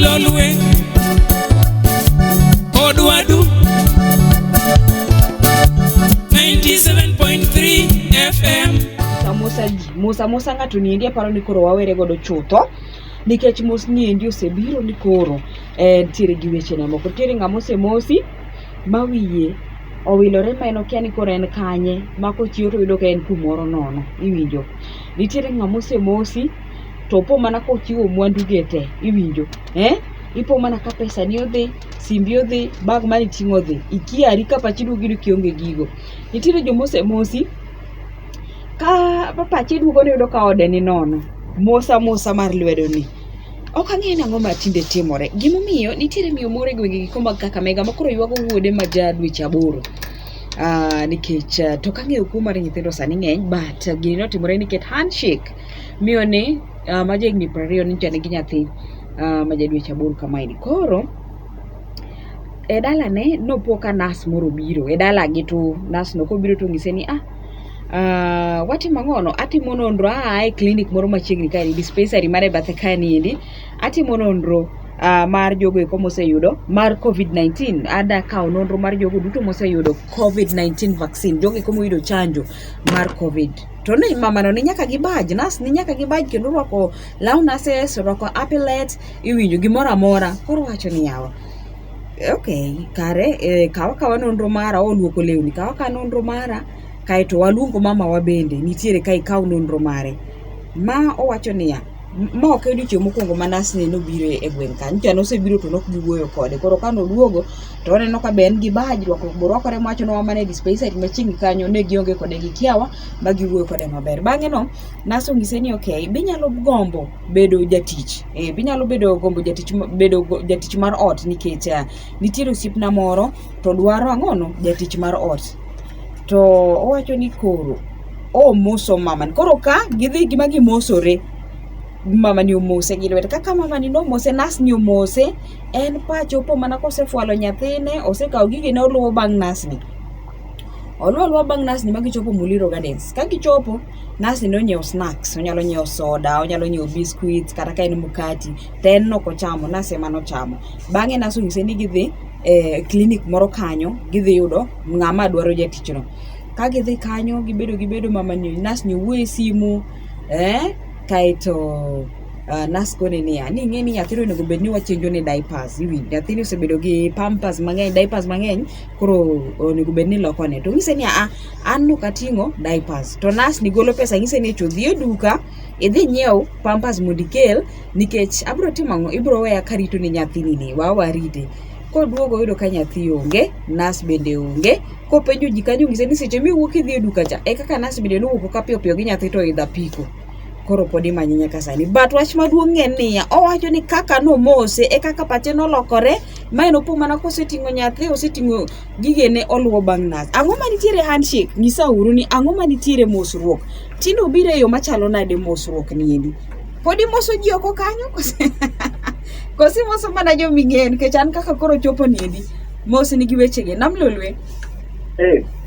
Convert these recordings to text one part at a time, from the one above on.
Lolwe Odwadu 97.3 FM. Musa ng'ato niendi aparo ni koro wawere godo chutho nikech mos niendi osebiro ni koro nitiere gi wechene moko. Nitiere ng'ama osemosi mawiye owilore ma en okia ni koro en kanye ma kochiwo to yudo ka en kumoro nono, iwinjo. Nitiere ng'ama osemosi to opo mana kochiwo mwandu ge te, iwinjo. Ipo mana ka pesa ni odhi, simbi odhi, bag mani ting'o odhi, ikiari ka pachi duogo ni kionge gigo. Nitiere joma osemosi ka pachi duogo ni yudo ka ode ni nono, mosa mar lwedo ni. Ok ang'eyo ni ang'o ma tinde timore. Gimomiyo nitiere miyo moro e gwenge giko mag Kakamega makoro ywago wuode ma ja dweche 8. Nikech to kang'eyo kuo mar nyithindo sani ng'eny, but gini notimore nikech handshake miyo ni ma jahigni 20 ni nigi nyathi ma ja dweche 8 kamaeni. Koro e dalane nopo ka nas moro biro e dalagi, to nas no kobiro to ng'ise ni watimo ang'ono, atimo nonro e clinic moro machiegni kae, dispensary mare bathe kae niendi, atimo nonro mar jogo eko moseyudo mar COVID-19. Ada kao nonro mar jogo duto moseyudo COVID-19 vaccine, jogo eko moyudo chanjo mar COVID. To ne mamano ni nyaka gi badge, nas ni nyaka gi badge kendo rwako law nurses, rwako applet, iwinjo gimoro amora. Koro wacho ni yawa, okay, kare kawa nonro mara, oluoko lewni, kawa nonro mara, kaeto waluongo mama wa bende nitiere kai kaw nonro mare. Ma owacho niya, ma ok odiochieng' mokwongo ma nas ne nobiro e gweng' kanyo, to nosebiro to nok giwuoyo kode. Koro ka noduogo to oneno ka be en gi badge, rwakore mawacho no mane dispensary machiegni kanyo ne gionge kode gi kiawa ma giwuoyo kode maber. Bang'e no nas ong'ise ni okay, binyalo gombo bedo jatich, binyalo gombo jatich mar ot, nikech nitiere osiepna moro to dwaro ang'ono jatich mar ot. To owacho ni koro moso mama, koro ka gidhi gima gimosore, mama ni omose gi lwete. Kaka mama ni nomose, nas ni omose, en pacho opo mana kosefualo nyathine, osekawo gige ne oluwo bang' nas ni. Oluwo bang' nas ni ma gichopo Muliro Gardens. Ka gichopo, nas ni nonyiewo snacks, onyalo nyiewo soda, onyalo nyiewo biscuits, kata ka en mkati, te en nok ochamo, nas ema nochamo. Bang'e nas onyise ni gidhi clinic moro kanyo, gidhi yudo ng'ama dwaro jatichno. Ka gidhi kanyo, gibedo mama ni nas ni wuoye simu, kaeto nas kone niya, ni ng'e ni nyathino onego bed ni wachenjo ne diapers, iwinjo. Nyathini osebedo gi pampers mang'eny, diapers mang'eny, koro onego bed ni lokone. To ng'ise ni an nok ating'o diapers. To nas ni golo pesa, ng'ise ni chodhi e duka, idhi nyiew pampers mondikel, nikech abro timo ang'o, ibro weya karito ni nyathini ni, warite. Koduogo yudo ka nyathi onge, nas bende onge. Kopenjo ji kanyo, ng'ise ni seche miwuok idhi e duka cha, kaka nas bende nowuok ka piyo gi nyathi to idha piko. Koro podi manye nyaka sani. But wach maduong' en niya, owacho ni kaka nomose kaka pache nolokore, ma en opo mana koseting'o nyathi, oseting'o gigene oluwo bang' nas. Ang'o ma nitiere handshake? Ng'isa uru ni ang'o ma nitiere mosruok? Tino biro e yo machalo nade mosruok niendi? Podi moso ji oko kanyo? Kosi moso mana jo ming'en, kech an kaka koro chopo niendi, mos nigi wechege. Nam Lolwe,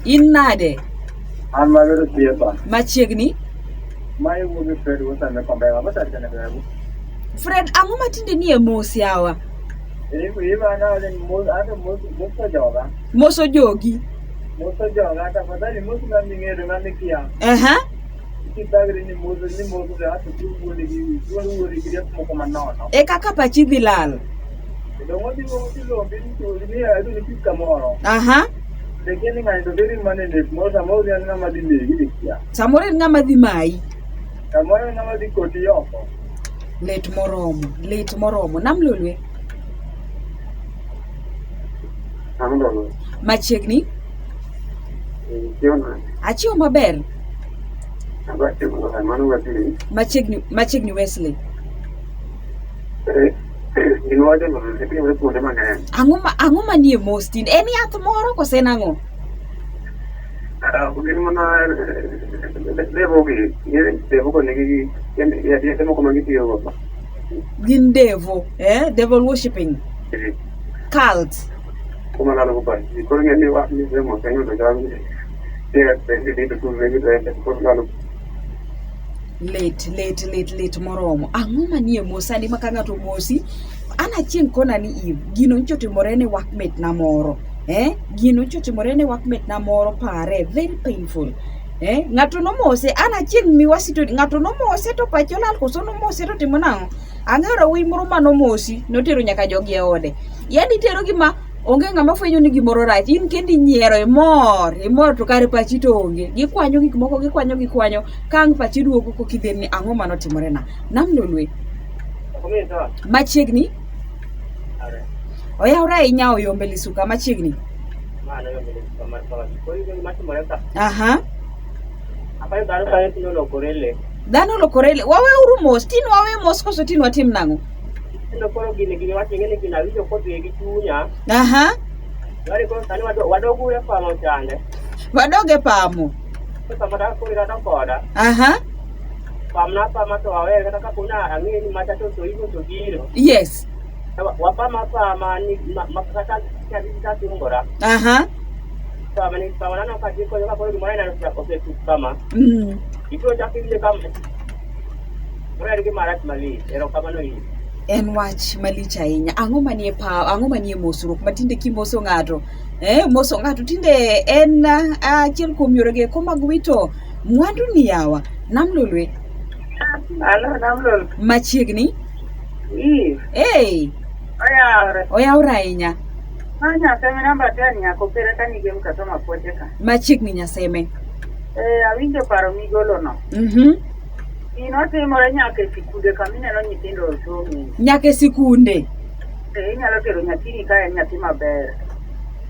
in nade? An magero thietha. Machiegni? Mae wuogi Fred Wilson me Kombega, masarikane bebu. Fred, ang'o matinde ni e mos yawa? Iba na wale moso joga. Moso jogi? Moso joga, tafadhali moso na ming'edo na mikia. Kitagri ni moso de hata tuwuoni gi moko manono. Kaka pachi dhi lal? Dongo di lombi ni adu ni pika moro. Lekini ng'ani diri manene mosa mori an ng'ama dhi legi dikia. Samore ng'ama dhi mai? Samore ng'ama dhi koti oko. Let moromo. Nam Lolwe? Amdo. Machiegni? Kiona. Achio maber? Abati mo manu wati. Machiegni Wesley. Inuwaje mo sepi mo puonde mang'eny. Ang'o manie mos tinde? En yath moro kose nang'o? Gin mana devo ko nigi yadhi moko magitiyo go. Gin devil worshipping. Cult. Kuma lalo ko pa. Koro ng'eni wa ni mo senyo do jam. Dia pengen itu lagi tu, Lit moromo. Ang'o manie mosani ma ka ng'ato mosi ana chien kona ni Eve gino ncho timore ne workmate na moro gino ncho timore ne workmate na moro pare very painful ng'ato no mose ana chien miwasito ng'ato no mose to pacho lal koso no mose to timo nang'o ang'ero wi moro mano mosi notero nyaka jogi e ode yani tero gima onge ng'ama fwenyo ni gimoro rach in kendi nyiero imor to kare pachi to onge gikwanyo gik moko gikwanyo kang pachi duogo kokidhen ni ang'o mano timore na namnolwe machiegni oyawra ahinya oyombe Lisuka machiegni aha dhano lokorele wawe uru mos tin wawe mos koso tin watim nang'o koro gini wachingene gina wicho kodhi gi chunya aha gari ko tani wadogu e pamo chande wadoge pamo sama da ko ira koda aha pama to awe kata ka kuna angeni matato to ibo to giro yes wapama ni makata cha tingora aha sama ni sama na ka jiko yo ko mwana na ko se kama ito cha kile kama mwana ri marat mali ero kama no yi en wach malich ahinya ang'o manie mosruok matinde kimoso ng'ato moso ng'ato tinde en achiel kuom yorege ko mag wito mwandu ni yawa namlolwe namlol machiegni oyawra ahinya nyaseme namba 10 nyako pere kanige mkasoma pote ka machiegni nyaseme awinjo paro migolo no inotimore nyaka e sikunde kamineno nyithindo somo nyaka e sikunde inyalo tero nyathini ka en nyathi maber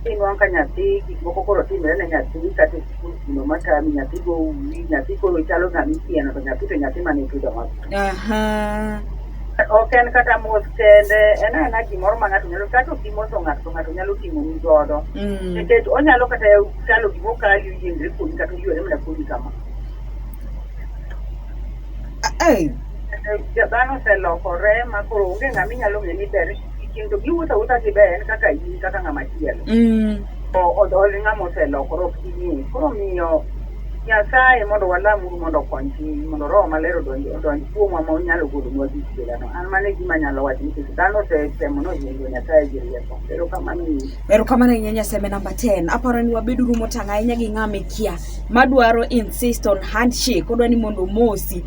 inwang' ka nyathi gik moko koro timore ne nyathi kata e sikul kuno matami nyathi go uwi nyathi koro chalo ng'ama ikieno to nyathi mane itudo maber ok en kata mos kende en gimoro ma ng'ato nyalo kata okimoso ng'ato to ng'ato nyalo timoni godo nikech onyalo kata chalo gimokali oyiengre kuomi kata oyuore mana kuomi kama dhano oselokore ma koro onge ng'ama inyalo ng'e ni ber kendo giwuotho awuotha gi ber en kaka in kaka ng'ama chielo odhol ng'ama oselokore ok ing'e koro miyo Nyasaye mondo walamuru mondo okony piny mondo roho maler odonj kuomwa ma onyalo golonwa gik belano an mano e gima nyalo wacho nikech dhano osetemo nohiengo Nyasaye gi rieko erokamano ahinya nyaseme namba 10 aparo ni wabeduru motang' ahinya gi ng'ama ikia madwaro insist on handshake odwa ni mondo mosi